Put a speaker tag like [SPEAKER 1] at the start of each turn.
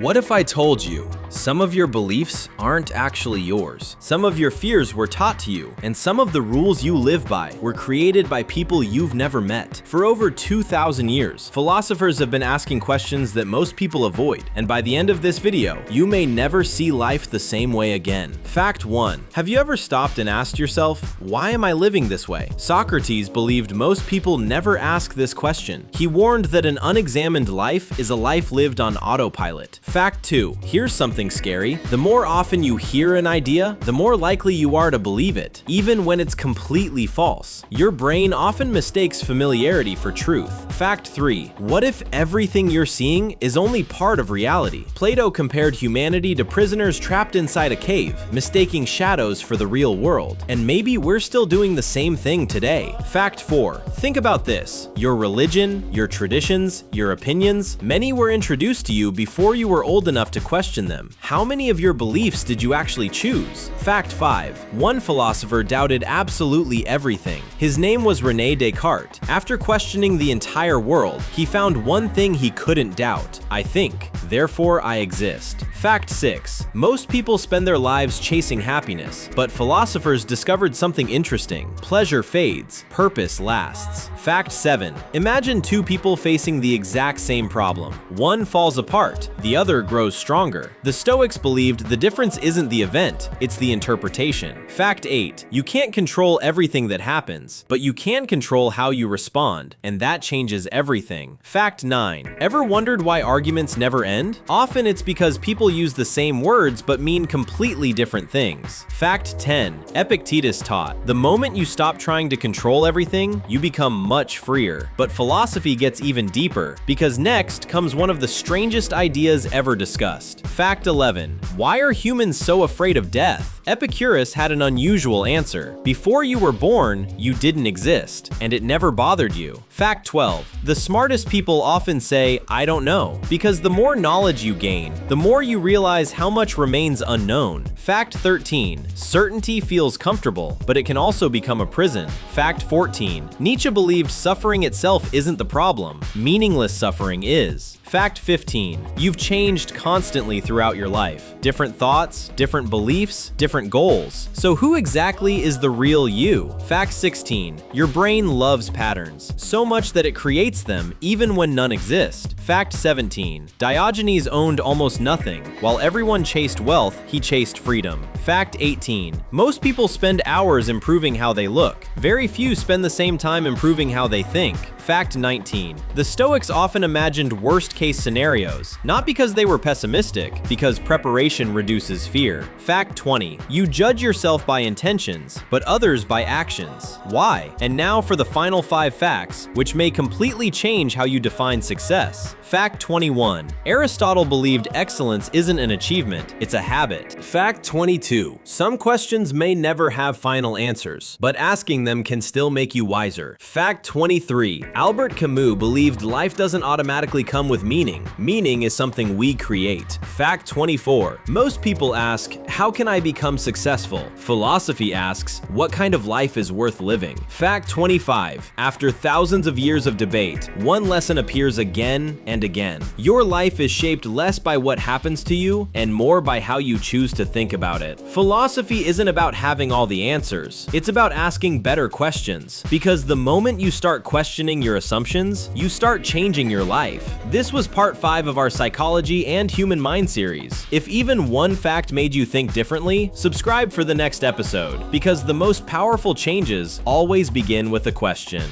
[SPEAKER 1] What if I told you some of your beliefs aren't actually yours? Some of your fears were taught to you, and some of the rules you live by were created by people you've never met. For over 2,000 years, philosophers have been asking questions that most people avoid, and by the end of this video, you may never see life the same way again. Fact 1. Have you ever stopped and asked yourself, why am I living this way? Socrates believed most people never ask this question. He warned that an unexamined life is a life lived on autopilot. Fact 2. Here's something scary. The more often you hear an idea, the more likely you are to believe it, even when it's completely false. Your brain often mistakes familiarity for truth. Fact 3. What if everything you're seeing is only part of reality? Plato compared humanity to prisoners trapped inside a cave, mistaking shadows for the real world. And maybe we're still doing the same thing today. Fact 4. Think about this. Your religion, your traditions, your opinions, many were introduced to you before you were old enough to question them. How many of your beliefs did you actually choose? Fact 5. One philosopher doubted absolutely everything. His name was René Descartes. After questioning the entire world, he found one thing he couldn't doubt. I think, therefore I exist. Fact 6. Most people spend their lives chasing happiness, but philosophers discovered something interesting. Pleasure fades, purpose lasts. Fact 7. Imagine two people facing the exact same problem. One falls apart, the other grows stronger. The Stoics believed the difference isn't the event, it's the interpretation. Fact 8. You can't control everything that happens, but you can control how you respond, and that changes everything. Fact 9. Ever wondered why arguments never end? Often it's because people use the same words but mean completely different things. Fact 10. Epictetus taught, the moment you stop trying to control everything, you become much freer. But philosophy gets even deeper, because next comes one of the strangest ideas ever discussed. Fact 11. Why are humans so afraid of death? Epictetus had an unusual answer. Before you were born, you didn't exist, and it never bothered you. Fact 12. The smartest people often say, I don't know, because the more knowledge you gain, the more you realize how much remains unknown. Fact 13. Certainty feels comfortable, but it can also become a prison. Fact 14. Nietzsche believed suffering itself isn't the problem, meaningless suffering is. Fact 15. You've changed constantly throughout your life. Different thoughts, different beliefs, different goals. So who exactly is the real you? Fact 16. Your brain loves patterns, so much that it creates them even when none exist. Fact 17. Diogenes owned almost nothing. While everyone chased wealth, he chased freedom. Fact 18. Most people spend hours improving how they look. Very few spend the same time improving how they think. Fact 19. The Stoics often imagined worst-case scenarios, not because they were pessimistic, because preparation reduces fear. Fact 20. You judge yourself by intentions, but others by actions. Why? And now for the final 5 facts, which may completely change how you define success. Fact 21. Aristotle believed excellence isn't an achievement, it's a habit. Fact 22. Some questions may never have final answers, but asking them can still make you wiser. Fact 23. Albert Camus believed life doesn't automatically come with meaning. Meaning is something we create. Fact 24. Most people ask, how can I become successful? Philosophy asks, what kind of life is worth living? Fact 25. After thousands of years of debate, one lesson appears again and again. Your life is shaped less by what happens to you and more by how you choose to think about it. Philosophy isn't about having all the answers. It's about asking better questions. Because the moment you start questioning your assumptions, you start changing your life. This was part 5 of our psychology and human mind series. If even one fact made you think differently, subscribe for the next episode, because the most powerful changes always begin with a question.